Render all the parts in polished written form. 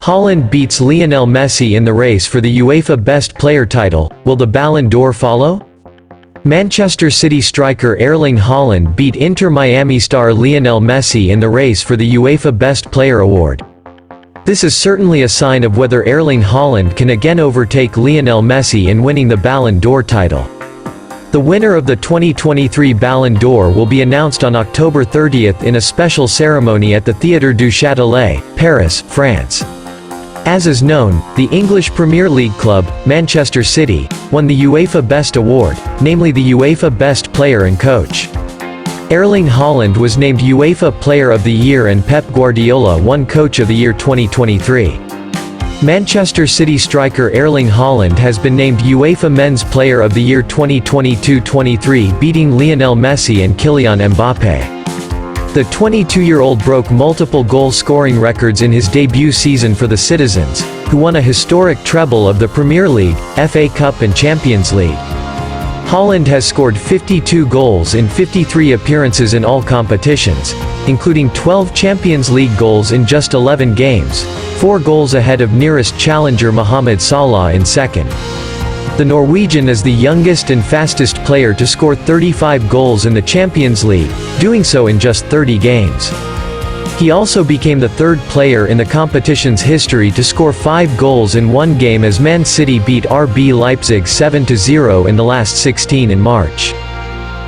Haaland beats Lionel Messi in the race for the UEFA Best Player title. Will the Ballon d'Or follow? Manchester City striker Erling Haaland beat Inter Miami star Lionel Messi in the race for the UEFA Best Player award. This is certainly a sign of whether Erling Haaland can again overtake Lionel Messi in winning the Ballon d'Or title. The winner of the 2023 Ballon d'Or will be announced on October 30th in a special ceremony at the Théâtre du Châtelet, Paris, France. As is known, the English Premier League club, Manchester City, won the UEFA Best Award, namely the UEFA Best Player and Coach. Erling Haaland was named UEFA Player of the Year and Pep Guardiola won Coach of the Year 2023. Manchester City striker Erling Haaland has been named UEFA Men's Player of the Year 2022-23, beating Lionel Messi and Kylian Mbappé. The 22-year-old broke multiple goal-scoring records in his debut season for the Citizens, who won a historic treble of the Premier League, FA Cup and Champions League. Haaland has scored 52 goals in 53 appearances in all competitions, including 12 Champions League goals in just 11 games, 4 goals ahead of nearest challenger Mohamed Salah in second. The Norwegian is the youngest and fastest player to score 35 goals in the Champions League, doing so in just 30 games. He also became the third player in the competition's history to score 5 goals in one game as Man City beat RB Leipzig 7-0 in the last 16 in March.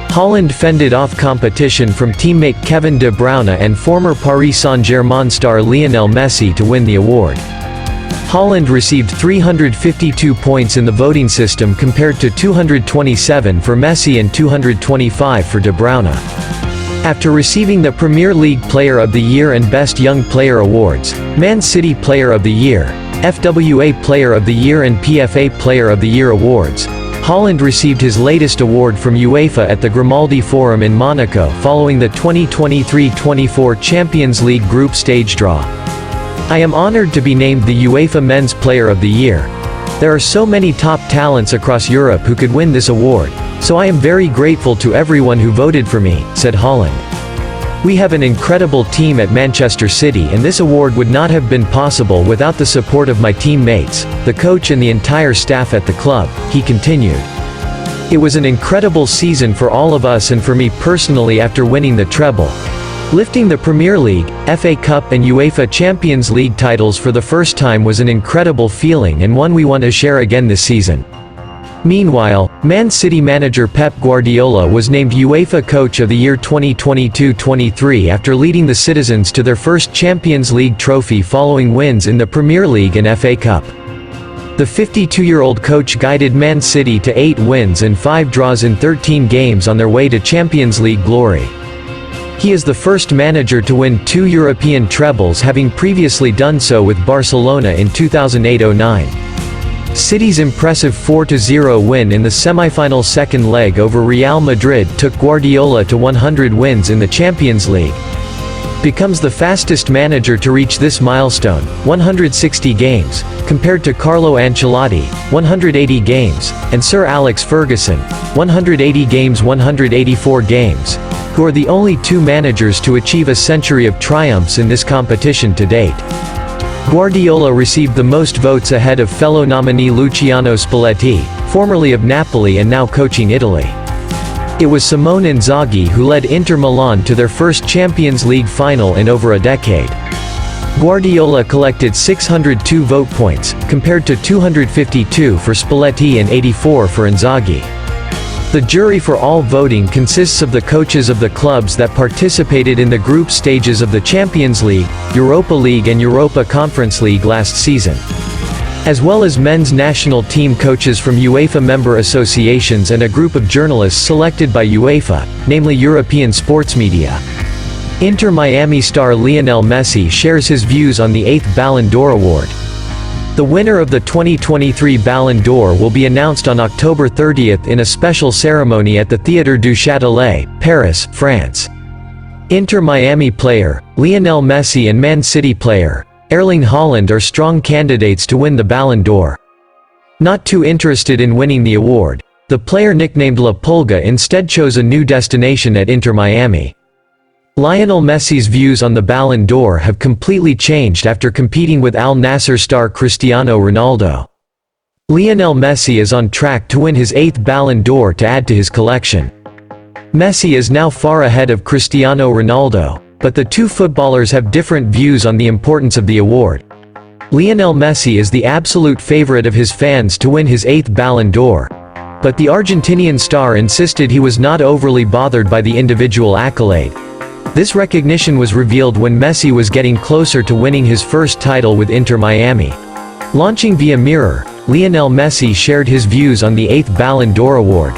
Haaland fended off competition from teammate Kevin De Bruyne and former Paris Saint-Germain star Lionel Messi to win the award. Haaland received 352 points in the voting system compared to 227 for Messi and 225 for De Bruyne. After receiving the Premier League Player of the Year and Best Young Player awards, Man City Player of the Year, FWA Player of the Year and PFA Player of the Year awards, Haaland received his latest award from UEFA at the Grimaldi Forum in Monaco following the 2023-24 Champions League group stage draw. I am honored to be named the UEFA Men's Player of the Year. There are so many top talents across Europe who could win this award, so I am very grateful to everyone who voted for me, said Haaland. We have an incredible team at Manchester City and this award would not have been possible without the support of my teammates, the coach and the entire staff at the club, he continued. It was an incredible season for all of us and for me personally after winning the treble. Lifting the Premier League, FA Cup and UEFA Champions League titles for the first time was an incredible feeling and one we want to share again this season. Meanwhile, Man City manager Pep Guardiola was named UEFA Coach of the Year 2022-23 after leading the Citizens to their first Champions League trophy following wins in the Premier League and FA Cup. The 52-year-old coach guided Man City to 8 wins and 5 draws in 13 games on their way to Champions League glory. He is the first manager to win 2 European trebles, having previously done so with Barcelona in 2008-09. City's impressive 4-0 win in the semi-final second leg over Real Madrid took Guardiola to 100 wins in the Champions League. Becomes the fastest manager to reach this milestone, 160 games, compared to Carlo Ancelotti, 180 games, and Sir Alex Ferguson, 180 games 184 games, who are the only 2 managers to achieve a century of triumphs in this competition to date. Guardiola received the most votes ahead of fellow nominee Luciano Spalletti, formerly of Napoli and now coaching Italy. It was Simone Inzaghi who led Inter Milan to their first Champions League final in over a decade. Guardiola collected 602 vote points, compared to 252 for Spalletti and 84 for Inzaghi. The jury for all voting consists of the coaches of the clubs that participated in the group stages of the Champions League, Europa League and Europa Conference League last season, as well as men's national team coaches from UEFA member associations and a group of journalists selected by UEFA, namely European sports media. Inter Miami star Lionel Messi shares his views on the 8th Ballon d'Or award. The winner of the 2023 Ballon d'Or will be announced on October 30th in a special ceremony at the Théâtre du Châtelet, Paris, France. Inter Miami player, Lionel Messi and Man City player, Erling Haaland are strong candidates to win the Ballon d'Or. Not too interested in winning the award, the player nicknamed La Pulga instead chose a new destination at Inter Miami. Lionel Messi's views on the Ballon d'Or have completely changed after competing with Al Nassr star Cristiano Ronaldo. Lionel Messi is on track to win his 8th Ballon d'Or to add to his collection. Messi is now far ahead of Cristiano Ronaldo, but the two footballers have different views on the importance of the award. Lionel Messi is the absolute favorite of his fans to win his 8th Ballon d'Or, but the Argentinian star insisted he was not overly bothered by the individual accolade. This recognition was revealed when Messi was getting closer to winning his first title with Inter Miami. Launching via Mirror, Lionel Messi shared his views on the 8th Ballon d'Or award.